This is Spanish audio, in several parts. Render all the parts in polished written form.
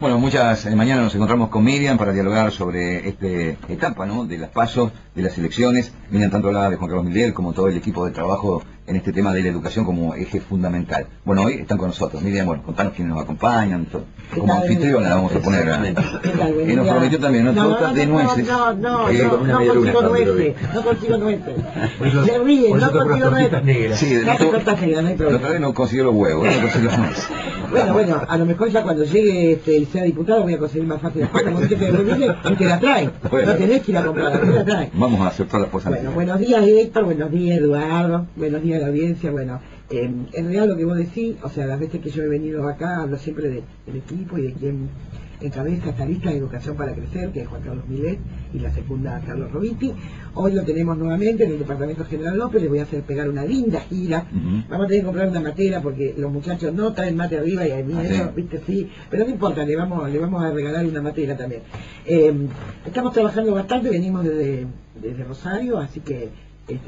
Bueno, mañana nos encontramos con Miriam para dialogar sobre esta etapa, ¿no?, de las pasos, de las elecciones. Miriam tanto hablaba de Juan Carlos Milei como todo el equipo de trabajo en este tema de la educación como eje fundamental. Bueno, hoy están con nosotros. Miriam, bueno, contanos quiénes nos acompañan. Como anfitriona la vamos a poner y nos prometió también una torta de nueces. No consigo nueces. Se ríen, no consigo nueces. Sí, no te tortas negras, no hay problema. Otra vez no consiguió los huevos, no consiguió las nueces. Bueno, a lo mejor ya cuando llegue y sea diputado voy a conseguir más fácil las cosas, porque te la traen. Bueno. No tenés que ir a comprarla, te la traen. Vamos a hacer todas las cosas. Bueno, buenos días Héctor, buenos días Eduardo, buenos días a la audiencia. Bueno, en realidad lo que vos decís, o sea, las veces que yo he venido acá hablo siempre del equipo y de quien encabeza esta lista de Educación para Crecer, que es Juan Carlos Milei, y la segunda Carlos Roviti. Hoy lo tenemos nuevamente en el Departamento General López, les voy a hacer pegar una linda gira. Vamos a tener que comprar una matera porque los muchachos no traen mate arriba y a mí eso, viste, sí, pero no importa, le vamos a regalar una matera también. Estamos trabajando bastante, venimos desde Rosario, así que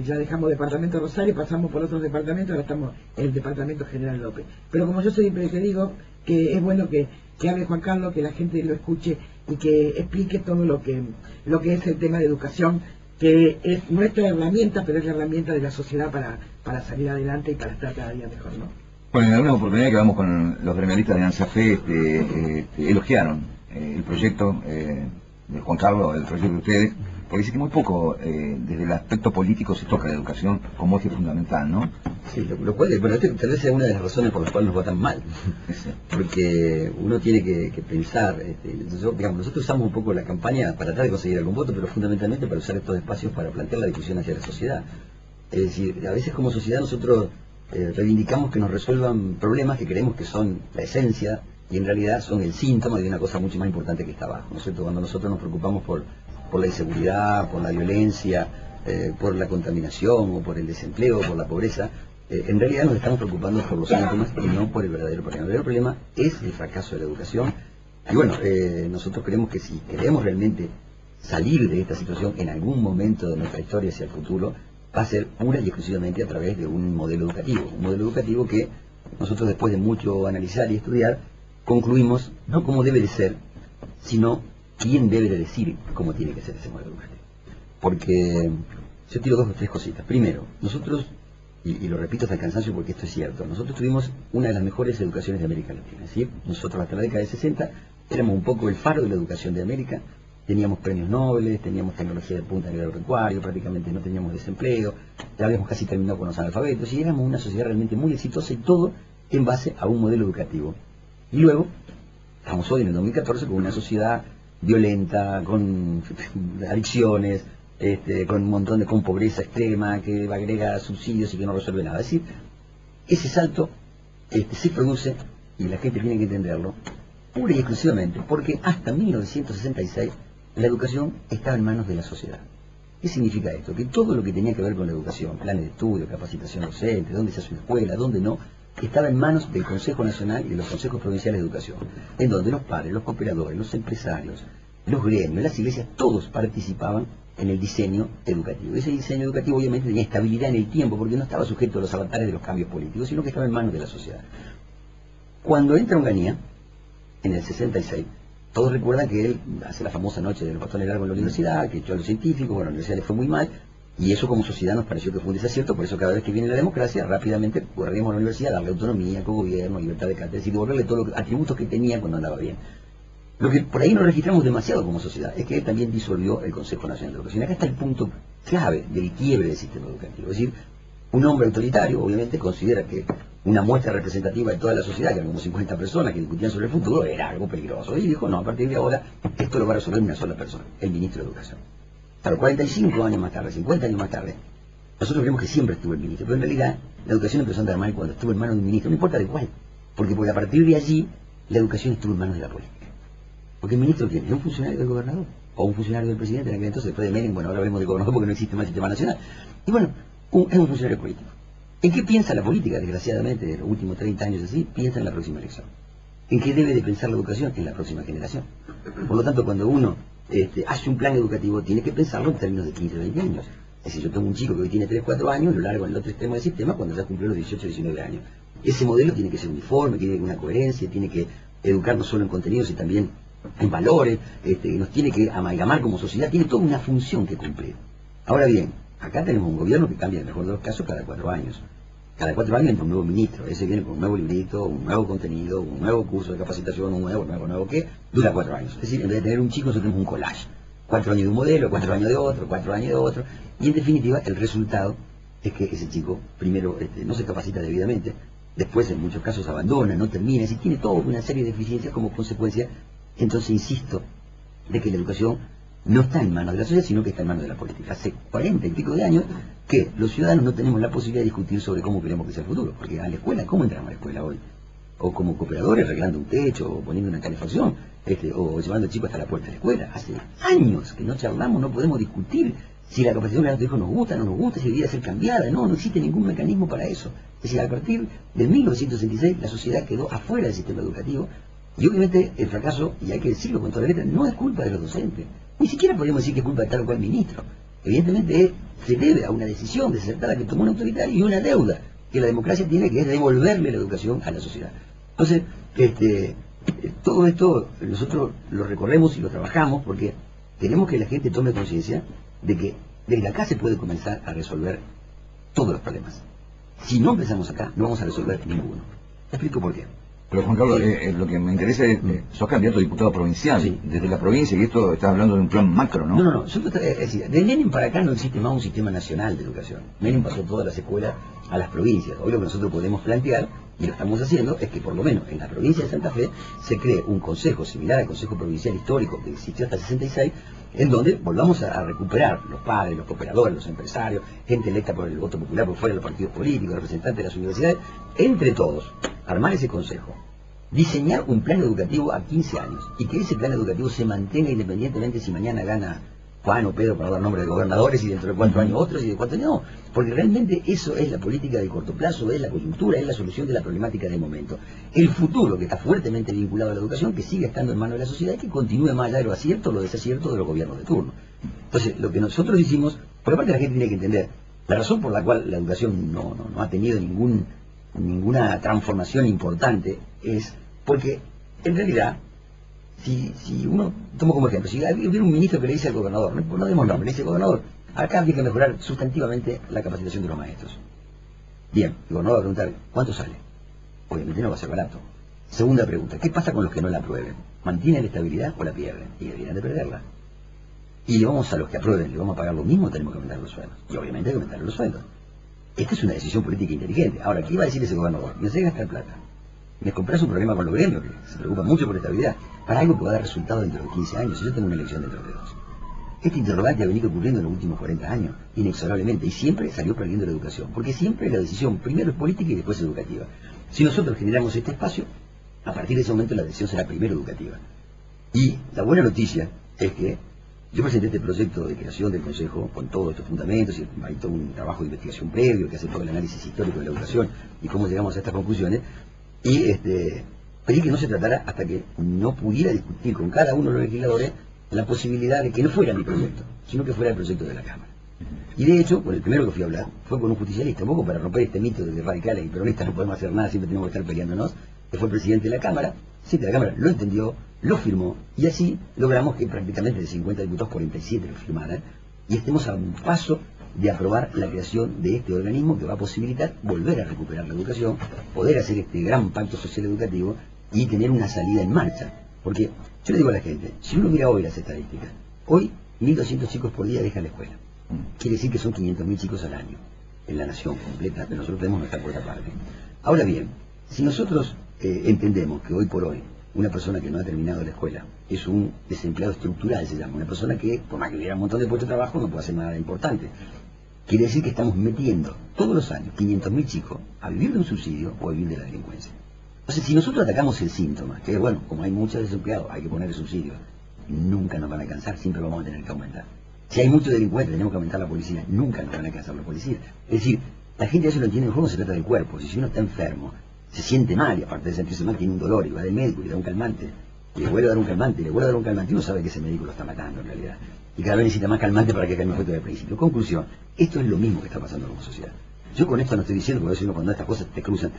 ya dejamos Departamento Rosario, pasamos por otros departamentos, ahora estamos en el Departamento General López. Pero como yo siempre te digo, que es bueno que hable Juan Carlos, que la gente lo escuche y que explique todo lo que es el tema de educación, que es nuestra herramienta, pero es la herramienta de la sociedad para salir adelante y para estar cada día mejor, ¿no? Bueno, en alguna oportunidad que vamos con los gremialistas de ANSAFE, elogiaron el proyecto de Juan Carlos, el proyecto de ustedes, porque dice que muy poco desde el aspecto político se toca la educación como eje fundamental, ¿no? Sí, lo cual, bueno, tal vez sea una de las razones por las cuales nos votan mal, porque uno tiene que pensar, nosotros usamos un poco la campaña para tratar de conseguir algún voto, pero fundamentalmente para usar estos espacios para plantear la discusión hacia la sociedad. Es decir, a veces como sociedad nosotros reivindicamos que nos resuelvan problemas que creemos que son la esencia y en realidad son el síntoma de una cosa mucho más importante que está abajo, ¿no es cierto? Cuando nosotros nos preocupamos por la inseguridad, por la violencia, por la contaminación o por el desempleo, por la pobreza, en realidad nos estamos preocupando por los síntomas y no por el verdadero problema. El verdadero problema es el fracaso de la educación. Y bueno, nosotros creemos que si queremos realmente salir de esta situación en algún momento de nuestra historia hacia el futuro, va a ser pura y exclusivamente a través de un modelo educativo que nosotros después de mucho analizar y estudiar, concluimos no cómo debe de ser, sino quién debe de decir cómo tiene que ser ese modelo educativo. Porque yo tiro dos o tres cositas. Primero, nosotros, y lo repito hasta el cansancio porque esto es cierto, nosotros tuvimos una de las mejores educaciones de América Latina. ¿Sí? Nosotros hasta la década de 60 éramos un poco el faro de la educación de América, teníamos premios Nobel, teníamos tecnología de punta a nivel agropecuario, prácticamente no teníamos desempleo, ya habíamos casi terminado con los analfabetos, y éramos una sociedad realmente muy exitosa y todo en base a un modelo educativo. Y luego, estamos hoy en el 2014 con una sociedad violenta, con adicciones, con un montón con pobreza extrema, que agrega subsidios y que no resuelve nada. Es decir, ese salto se produce, y la gente tiene que entenderlo, pura y exclusivamente, porque hasta 1966 la educación estaba en manos de la sociedad. ¿Qué significa esto? Que todo lo que tenía que ver con la educación, planes de estudio, capacitación docente, dónde se hace una escuela, dónde no, estaba en manos del Consejo Nacional y de los Consejos Provinciales de Educación, en donde los padres, los cooperadores, los empresarios, los gremios, las iglesias, todos participaban en el diseño educativo. Ese diseño educativo obviamente tenía estabilidad en el tiempo, porque no estaba sujeto a los avatares de los cambios políticos, sino que estaba en manos de la sociedad. Cuando entra Onganía, en el 66, todos recuerdan que él hace la famosa noche del bastón largo en la universidad, que echó a los científicos, bueno, la universidad le fue muy mal, y eso como sociedad nos pareció que fue un desacierto, por eso cada vez que viene la democracia, rápidamente corremos a la universidad, darle autonomía, cogobierno, libertad de cátedra, y devolverle todos los atributos que tenía cuando andaba bien. Lo que por ahí no registramos demasiado como sociedad es que él también disolvió el Consejo Nacional de Educación. Acá está el punto clave del quiebre del sistema educativo. Es decir, un hombre autoritario obviamente considera que una muestra representativa de toda la sociedad, que eran como 50 personas que discutían sobre el futuro, era algo peligroso. Y dijo, no, a partir de ahora esto lo va a resolver una sola persona, el ministro de Educación. Claro, 45 años más tarde, 50 años más tarde, nosotros creemos que siempre estuvo el ministro, pero en realidad la educación empezó a andar mal cuando estuvo en manos de un ministro, no importa de cuál, porque a partir de allí la educación estuvo en manos de la política. Porque el ministro tiene, ¿es un funcionario del gobernador? O un funcionario del presidente, en aquel entonces, después de Menem, bueno, ahora hablemos de gobernador porque no existe más sistema nacional. Y bueno, es un funcionario político. ¿En qué piensa la política? Desgraciadamente, de los últimos 30 años así, piensa en la próxima elección. ¿En qué debe de pensar la educación? En la próxima generación. Por lo tanto, cuando uno hace un plan educativo, tiene que pensarlo en términos de 15 o 20 años. Es decir, yo tengo un chico que hoy tiene 3 o 4 años, lo largo en el otro extremo del sistema cuando ya cumplió los 18 o 19 años. Ese modelo tiene que ser uniforme, tiene una coherencia, tiene que educar no solo en contenidos, sino también en valores, nos tiene que amalgamar como sociedad, tiene toda una función que cumplir. Ahora bien, acá tenemos un gobierno que cambia, en el mejor de los casos, cada 4 años. Cada 4 años entra un nuevo ministro, ese viene con un nuevo librito, un nuevo contenido, un nuevo curso de capacitación, un nuevo que dura 4 años. Es decir, en vez de tener un chico, nosotros tenemos un collage. 4 años de un modelo, 4 años de otro, 4 años de otro, y en definitiva el resultado es que ese chico primero no se capacita debidamente, después en muchos casos abandona, no termina, y tiene toda una serie de deficiencias como consecuencia. Entonces insisto de que la educación no está en manos de la sociedad, sino que está en manos de la política. Hace 40 y pico de años que los ciudadanos no tenemos la posibilidad de discutir sobre cómo queremos que sea el futuro, porque a la escuela, ¿cómo entramos a la escuela hoy? O como cooperadores arreglando un techo, o poniendo una calefacción, o llevando al chico hasta la puerta de la escuela. Hace años que no charlamos, no podemos discutir si la capacitación de nuestro hijo nos gusta, no nos gusta, si debería ser cambiada. No existe ningún mecanismo para eso. Es decir, a partir de 1966 la sociedad quedó afuera del sistema educativo, y obviamente el fracaso, y hay que decirlo con toda la letra, no es culpa de los docentes. Ni siquiera podemos decir que es culpa de tal o cual ministro. Evidentemente se debe a una decisión desertada que tomó un autoritario y una deuda que la democracia tiene, que es devolverle la educación a la sociedad. Entonces, todo esto nosotros lo recorremos y lo trabajamos porque queremos que la gente tome conciencia de que desde acá se puede comenzar a resolver todos los problemas. Si no empezamos acá, no vamos a resolver ninguno. Te explico por qué. Pero Juan Carlos, Sí. lo que me interesa es, sos candidato a diputado provincial, Sí. desde la provincia, y esto estás hablando de un plan macro, ¿no? No. Es decir, de Lenin para acá no existe más un sistema nacional de educación. Lenin pasó todas las escuelas a las provincias. Hoy lo que nosotros podemos plantear, y lo estamos haciendo, es que por lo menos en la provincia de Santa Fe se cree un consejo similar al Consejo Provincial Histórico que existió hasta el 66, en donde volvamos a recuperar los padres, los cooperadores, los empresarios, gente electa por el voto popular por fuera de los partidos políticos, representantes de las universidades, entre todos, armar ese consejo. Diseñar un plan educativo a 15 años y que ese plan educativo se mantenga independientemente si mañana gana Juan o Pedro, para dar nombre de gobernadores, y dentro de 4 años otros, y de 4 años no, porque realmente eso es la política de corto plazo, es la coyuntura, es la solución de la problemática del momento. El futuro, que está fuertemente vinculado a la educación, que sigue estando en manos de la sociedad y que continúe más allá de los aciertos o los desaciertos de los gobiernos de turno. Entonces, lo que nosotros hicimos, por aparte la gente tiene que entender, la razón por la cual la educación no ha tenido ninguna transformación importante es porque, en realidad, si uno, tomo como ejemplo, si hubiera un ministro que le dice al gobernador, no demos nombre, le dice al gobernador, acá hay que mejorar sustantivamente la capacitación de los maestros. Bien, el gobernador va a preguntar, ¿cuánto sale? Obviamente no va a ser barato. Segunda pregunta, ¿qué pasa con los que no la aprueben? ¿Mantienen la estabilidad o la pierden? Y deberían de perderla. Y le vamos a los que aprueben, le vamos a pagar lo mismo, tenemos que aumentar los sueldos. Y obviamente hay que aumentar los sueldos. Esta es una decisión política inteligente. Ahora, ¿qué iba a decir ese gobernador? Me sé gastar plata. Me compras un problema con los gremios, que se preocupan mucho por la estabilidad, para algo que va a dar resultado dentro de 15 años, y yo tengo una elección dentro de 2. Este interrogante ha venido ocurriendo en los últimos 40 años, inexorablemente, y siempre salió perdiendo la educación, porque siempre la decisión primero es política y después educativa. Si nosotros generamos este espacio, a partir de ese momento la decisión será primero educativa. Y la buena noticia es que yo presenté este proyecto de creación del Consejo con todos estos fundamentos, y hay todo un trabajo de investigación previo que hace todo el análisis histórico de la educación y cómo llegamos a estas conclusiones. Y pedí que no se tratara hasta que no pudiera discutir con cada uno de los legisladores la posibilidad de que no fuera mi proyecto, sino que fuera el proyecto de la Cámara. Y de hecho, con el primero que fui a hablar fue con un justicialista, un poco para romper este mito de que radicales y peronistas no podemos hacer nada, siempre tenemos que estar peleándonos, que fue el presidente de la Cámara. Sí, de la Cámara lo entendió, lo firmó, y así logramos que prácticamente de 50 diputados 47 lo firmaran, y estemos a un paso de aprobar la creación de este organismo que va a posibilitar volver a recuperar la educación, poder hacer este gran pacto social educativo y tener una salida en marcha. Porque yo le digo a la gente, si uno mira hoy las estadísticas, hoy 1.200 chicos por día dejan la escuela. Quiere decir que son 500.000 chicos al año en la nación completa, pero nosotros tenemos nuestra cuota parte. Ahora bien, si nosotros entendemos que hoy por hoy una persona que no ha terminado la escuela es un desempleado estructural, se llama, una persona que, por más que hubiera un montón de puestos de trabajo, no puede hacer nada importante. Quiere decir que estamos metiendo todos los años 500.000 chicos a vivir de un subsidio o a vivir de la delincuencia. Entonces, si nosotros atacamos el síntoma, que es, bueno, como hay muchos desempleados, hay que poner el subsidio, nunca nos van a alcanzar, siempre vamos a tener que aumentar. Si hay muchos delincuentes, tenemos que aumentar la policía, nunca nos van a alcanzar la policía. Es decir, la gente a veces lo entiende, el juego se trata del cuerpo. Si uno está enfermo, se siente mal, y aparte de sentirse mal, tiene un dolor, y va del médico y le da un calmante, y le vuelve a dar un calmante, y le vuelve a dar un calmante, y uno sabe que ese médico lo está matando en realidad. Y cada vez necesita más calmante para que calme el efecto del principio. Conclusión, esto es lo mismo que está pasando como sociedad. Yo con esto no estoy diciendo, porque a veces uno cuando estas cosas te cruzan,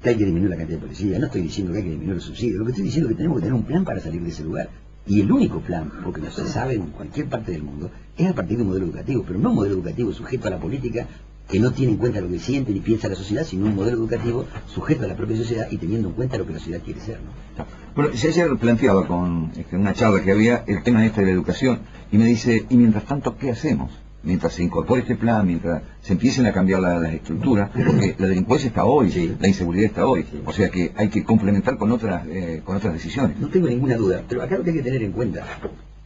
que hay que disminuir la cantidad de policía, no estoy diciendo que hay que disminuir los subsidios, lo que estoy diciendo es que tenemos que tener un plan para salir de ese lugar. Y el único plan, porque no se sabe en cualquier parte del mundo, es a partir de un modelo educativo, pero no un modelo educativo sujeto a la política, que no tiene en cuenta lo que siente ni piensa la sociedad, sino un modelo educativo sujeto a la propia sociedad y teniendo en cuenta lo que la sociedad quiere ser, ¿no? Bueno, yo ayer planteaba con una charla que había el tema de la educación, y me dice, y mientras tanto, ¿qué hacemos? Mientras se incorpore este plan, mientras se empiecen a cambiar las estructuras, porque la delincuencia está hoy, Sí. La inseguridad está hoy, Sí. o sea que hay que complementar con otras decisiones. No tengo ninguna duda, pero acá lo que hay que tener en cuenta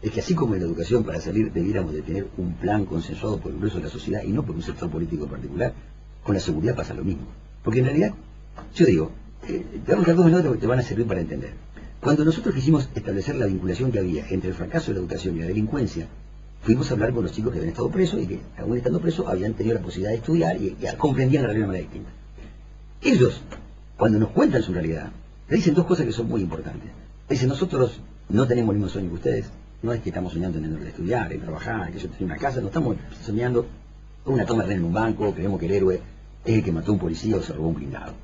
es que así como en la educación para salir debiéramos de tener un plan consensuado por el grueso de la sociedad y no por un sector político en particular, con la seguridad pasa lo mismo. Porque en realidad, yo digo, te voy a contar 2 minutos que te van a servir para entender. Cuando nosotros quisimos establecer la vinculación que había entre el fracaso de la educación y la delincuencia, fuimos a hablar con los chicos que habían estado presos y que, aún estando presos, habían tenido la posibilidad de estudiar y comprendían la realidad de manera distinta. Ellos, cuando nos cuentan su realidad, le dicen 2 cosas que son muy importantes. Dicen, nosotros no tenemos el mismo sueño que ustedes, no es que estamos soñando en estudiar, en trabajar, que yo tenga una casa, no estamos soñando una toma de rehén en un banco, creemos que el héroe es el que mató a un policía o se robó un blindado.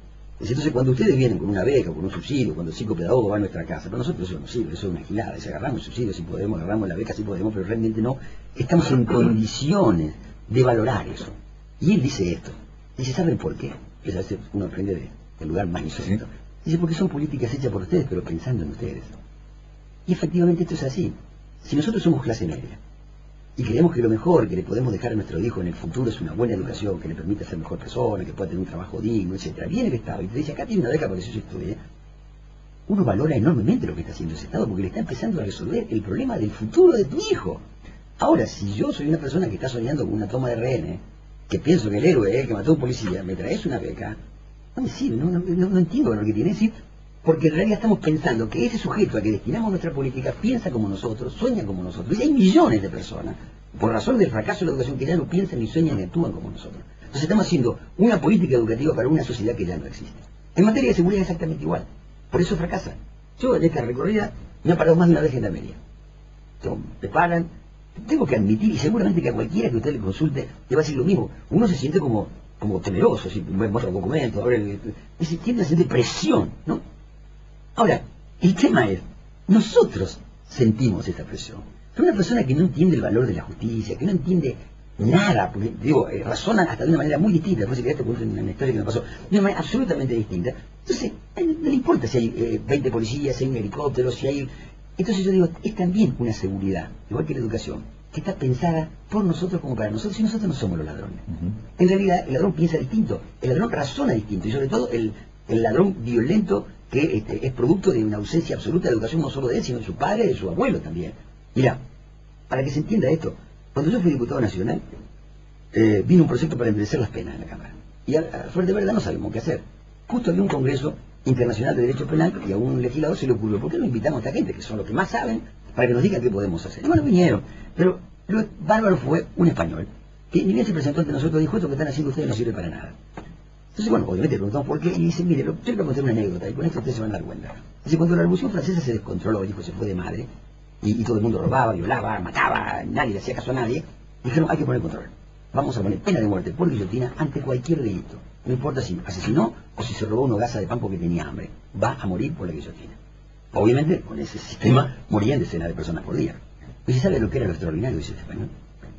Entonces, cuando ustedes vienen con una beca, con un subsidio, cuando el psicopedagogo va a nuestra casa, para nosotros eso no sirve, eso es una gilada, si agarramos el subsidio si podemos, agarramos la beca si podemos, pero realmente no estamos en condiciones de valorar eso. Y él dice esto, dice, ¿saben por qué? Que a veces uno aprende del lugar más insólito. Dice, porque son políticas hechas por ustedes, pero pensando en ustedes. Y efectivamente esto es así. Si nosotros somos clase media, y creemos que lo mejor que le podemos dejar a nuestro hijo en el futuro es una buena educación que le permita ser mejor persona, que pueda tener un trabajo digno, etcétera. Viene el Estado y te dice, acá tiene una beca para que se estudie. Uno valora enormemente lo que está haciendo ese Estado porque le está empezando a resolver el problema del futuro de tu hijo. Ahora, si yo soy una persona que está soñando con una toma de rehenes, que pienso que el héroe es el que mató a un policía, me traes una beca, no me sirve, no entiendo lo que tiene que decir, porque en realidad estamos pensando que ese sujeto al que destinamos nuestra política piensa como nosotros, sueña como nosotros. Y hay millones de personas, por razón del fracaso de la educación, que ya no piensan ni sueñan ni actúan como nosotros. Entonces estamos haciendo una política educativa para una sociedad que ya no existe. En materia de seguridad es exactamente igual. Por eso fracasa. Yo en esta recorrida me he parado más de una vez en la media. Me paran, tengo que admitir, y seguramente que a cualquiera que usted le consulte le va a decir lo mismo. Uno se siente como temeroso, si muestra documentos, se tiene una sensación de presión, ¿no? Ahora, el tema es, nosotros sentimos esta presión. Pero una persona que no entiende el valor de la justicia, que no entiende nada, porque, digo, razona hasta de una manera muy distinta, después si querés te cuento una historia que me pasó, de una manera absolutamente distinta. Entonces, no le importa si hay 20 policías, si hay un helicóptero, si hay... Entonces yo digo, es también una seguridad, igual que la educación, que está pensada por nosotros como para nosotros, y nosotros no somos los ladrones. En realidad, el ladrón piensa distinto, el ladrón razona distinto, y sobre todo el ladrón violento que es producto de una ausencia absoluta de educación no solo de él, sino de su padre y de su abuelo también. Mirá, para que se entienda esto, cuando yo fui diputado nacional, vino un proyecto para endurecer las penas en la Cámara. Y a fuerte verdad no sabíamos qué hacer. Justo había un Congreso Internacional de Derecho Penal y a un legislador se le ocurrió, ¿por qué no invitamos a esta gente, que son los que más saben, para que nos digan qué podemos hacer? Y bueno, vinieron. Pero lo bárbaro fue un español, que ni bien se presentó ante nosotros, dijo, esto que están haciendo ustedes no sirve para nada. Entonces, bueno, obviamente le preguntamos por qué, y dice, mire, yo le voy a contar una anécdota, y con esto ustedes se van a dar cuenta. Dice, cuando la Revolución Francesa se descontroló, dijo, se fue de madre, y todo el mundo robaba, violaba, mataba, nadie le hacía caso a nadie, dijeron, hay que poner control. Vamos a poner pena de muerte por guillotina ante cualquier delito. No importa si asesinó o si se robó una hogaza de pan porque tenía hambre. Va a morir por la guillotina. Obviamente, con ese sistema morían decenas de personas por día. ¿Y se sabe lo que era lo extraordinario, dice el español?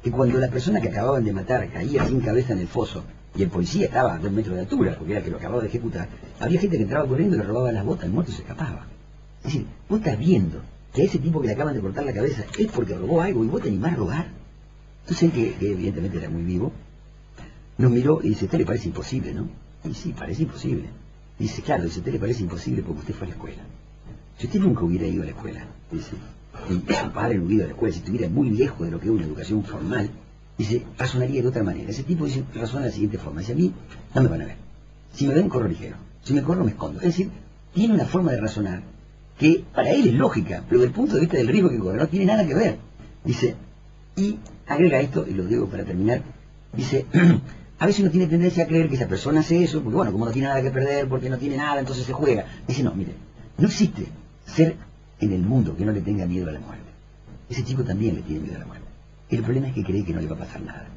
Que cuando la persona que acababan de matar caía sin cabeza en el foso y el policía estaba a 2 metros de altura, porque era que lo acababa de ejecutar, había gente que entraba corriendo y le robaba las botas, el muerto se escapaba. Es decir, vos estás viendo que a ese tipo que le acaban de cortar la cabeza es porque robó algo y vos te animás a robar. Entonces él, que evidentemente era muy vivo, nos miró y dice, ¿a usted le parece imposible, no? Y sí, parece imposible. Dice, claro, dice, ¿a usted le parece imposible porque usted fue a la escuela? Si usted nunca hubiera ido a la escuela, dice, y su padre no hubiera ido a la escuela, si estuviera muy lejos de lo que es una educación formal, dice, razonaría de otra manera. Ese tipo dice, razona de la siguiente forma, dice, a mí no me van a ver. Si me ven, corro ligero. Si me corro, me escondo. Es decir, tiene una forma de razonar que para él es lógica, pero desde el punto de vista del riesgo que corre no tiene nada que ver. Dice, y agrega esto, y lo digo para terminar, dice, a veces uno tiene tendencia a creer que esa persona hace eso, porque bueno, como no tiene nada que perder, porque no tiene nada, entonces se juega. Dice, no, mire, no existe ser en el mundo que no le tenga miedo a la muerte. Ese chico también le tiene miedo a la muerte. El problema es que cree que no le va a pasar nada.